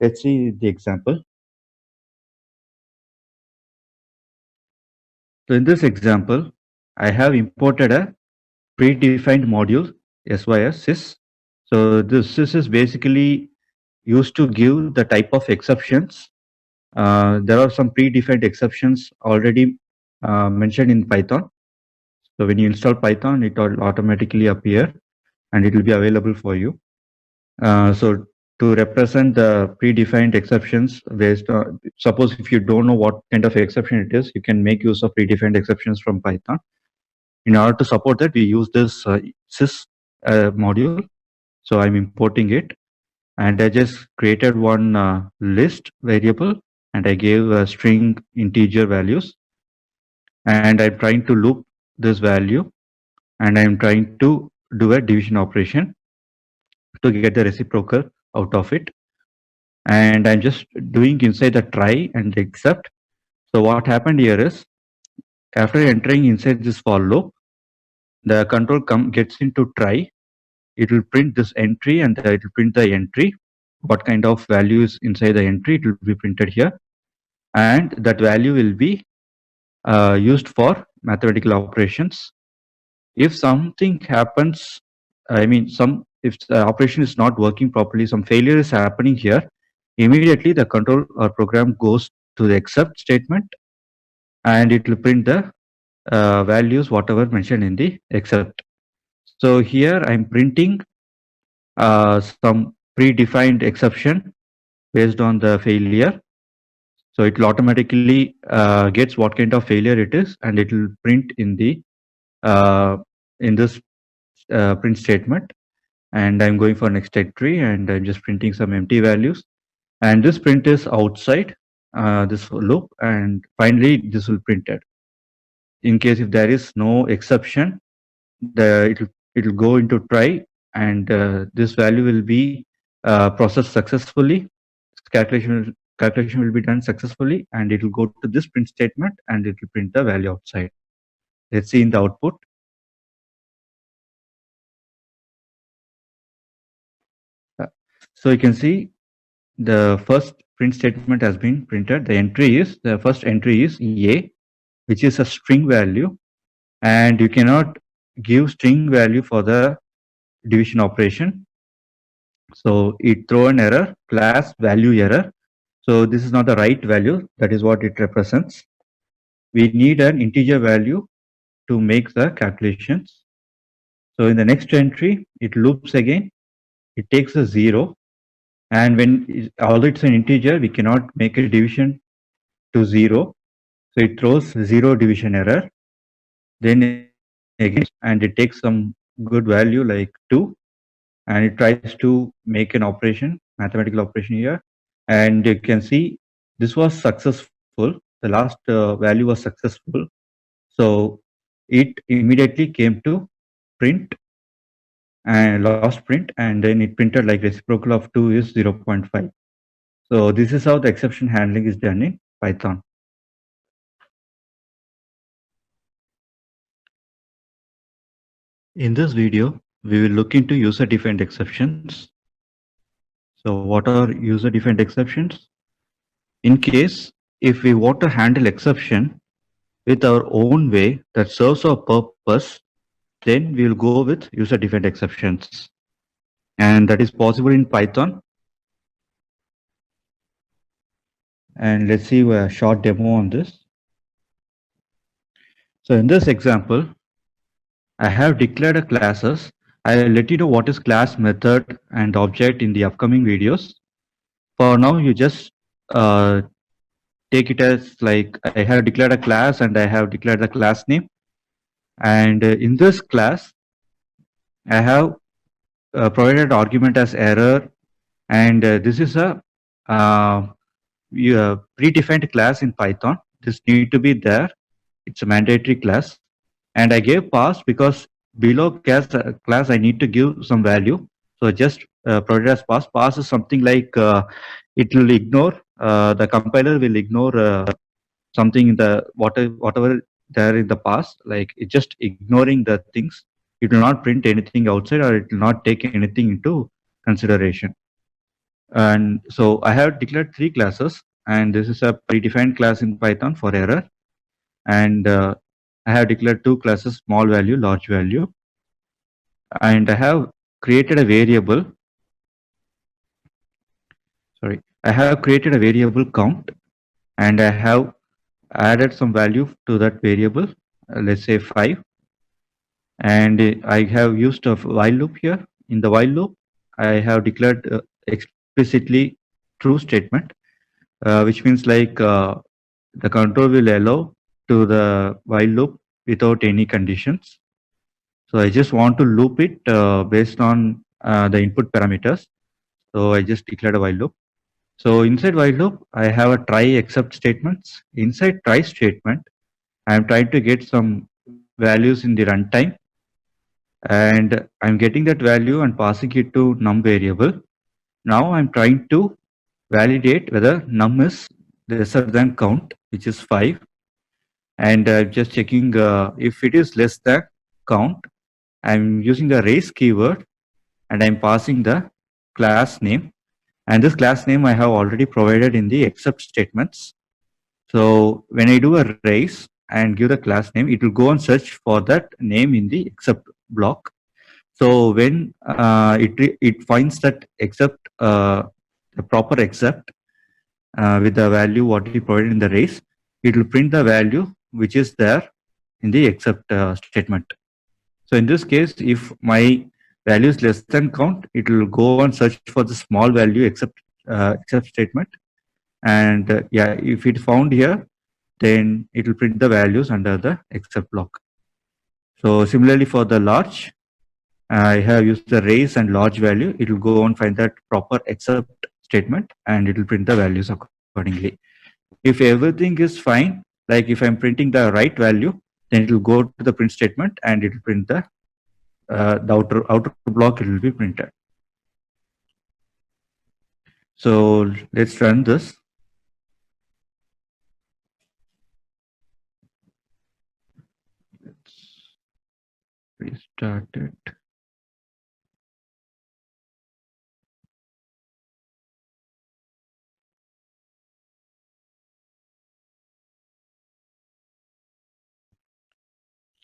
Let's see the example. So in this example, I have imported a predefined module sys. So this sys is basically used to give the type of exceptions. There are some predefined exceptions already mentioned in Python. So when you install Python, it will automatically appear and it will be available for you. So to represent the predefined exceptions based on, suppose if you don't know what kind of exception it is, you can make use of predefined exceptions from Python. In order to support that, we use this sys module. So I'm importing it, and I just created one list variable, and I gave a string integer values, and I'm trying to loop this value, and I'm trying to do a division operation to get the reciprocal out of it. And I'm just doing inside the try and except. So what happened here is, after entering inside this for loop, the control gets into try. It will print this entry, and it will print the entry. What kind of value is inside the entry, it will be printed here, and that value will be used for mathematical operations. If something happens, if the operation is not working properly, some failure is happening here, immediately the control or program goes to the except statement, and it will print the values whatever mentioned in the except. So here I'm printing some predefined exception based on the failure. So it will automatically gets what kind of failure it is, and it will print in the in this print statement. And I'm going for next entry, and I'm just printing some empty values. And this print is outside this loop, and finally this will print it. In case if there is no exception, it will go into try, and this value will be processed successfully. Calculation will be done successfully, and it will go to this print statement, and it will print the value outside. Let's see in the output. So you can see the first print statement has been printed. The first entry is A, which is a string value, and you cannot give string value for the division operation. So it throw an error, class value error. So this is not the right value. That is what it represents. We need an integer value to make the calculations. So in the next entry, it loops again. It takes a 0, and when although it's an integer, we cannot make a division to 0. So it throws 0 division error. Then again, and it takes some good value like 2, and it tries to make an operation, mathematical operation here. And you can see this was successful. The last value was successful. So it immediately came to print and last print, and then it printed like reciprocal of 2 is 0.5. So this is how the exception handling is done in Python. In this video, we will look into user-defined exceptions. So what are user-defined exceptions? In case if we want to handle exception with our own way that serves our purpose, then we will go with user-defined exceptions. And that is possible in Python. and let's see a short demo on this. So in this example, I have declared a classes. I'll let you know what is class, method, and object in the upcoming videos. For now, you just take it as like I have declared a class and I have declared the class name. And in this class, I have provided argument as error, and this is a predefined class in Python. This need to be there. It's a mandatory class, and I gave pass because below class I need to give some value. So just provided as pass. Pass is something like it will ignore the compiler will ignore something in the whatever there in the past, like it's just ignoring the things. It will not print anything outside, or it will not take anything into consideration. And so I have declared 3 classes, and this is a predefined class in Python for error. And I have declared 2 classes, small value, large value. And I have created a variable. Sorry, I have created a variable count, and I have added some value to that variable, let's say 5. And I have used a while loop here. In the while loop, I have declared explicitly true statement, which means like the control will allow to the while loop without any conditions. So I just want to loop it based on the input parameters. So I just declared a while loop. So inside while loop, I have a try except statements. Inside try statement, I am trying to get some values in the runtime, and I'm getting that value and passing it to num variable. Now I'm trying to validate whether num is lesser than count, which is 5. And just checking if it is less than count, I'm using the raise keyword, and I'm passing the class name. And this class name I have already provided in the except statements. So when I do a raise and give the class name, it will go and search for that name in the except block. So when it finds that except the proper except with the value what we provided in the raise, it will print the value which is there in the except statement. So in this case, if my value is less than count, it will go and search for the small value except statement. And yeah, if it found here, then it will print the values under the except block. So similarly for the large, I have used the raise and large value. It will go and find that proper except statement, and it will print the values accordingly. If everything is fine, like if I'm printing the right value, then it will go to the print statement and it will print the outer block. It will be printed. So let's run this. Let's restart it.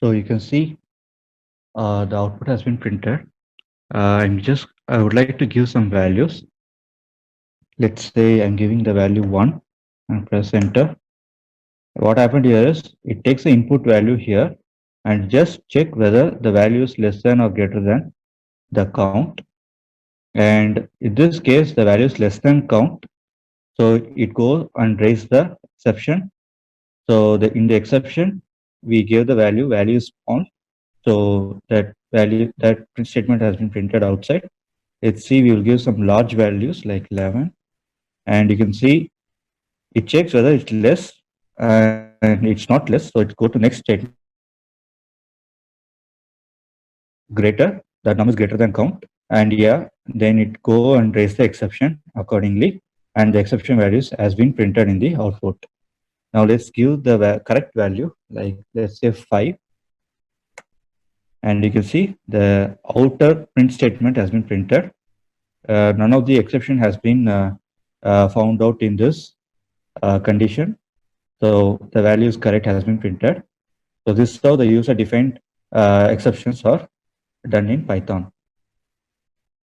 So you can see the output has been printed. I would like to give some values. Let's say I'm giving the value 1 and press enter. What happened here is it takes the input value here and just check whether the value is less than or greater than the count. And in this case, the value is less than count. So it goes and raise the exception. So in the exception, we give the value is small. So that value, that print statement has been printed outside. Let's see, we will give some large values like 11. And you can see it checks whether it's less and it's not less. So it go to next statement. Greater, that number is greater than count. And yeah, then it go and raise the exception accordingly. And the exception values has been printed in the output. Now let's give the correct value, like let's say 5. And you can see the outer print statement has been printed. None of the exception has been found out in this condition. So the value is correct has been printed. So this is how the user defined exceptions are done in Python.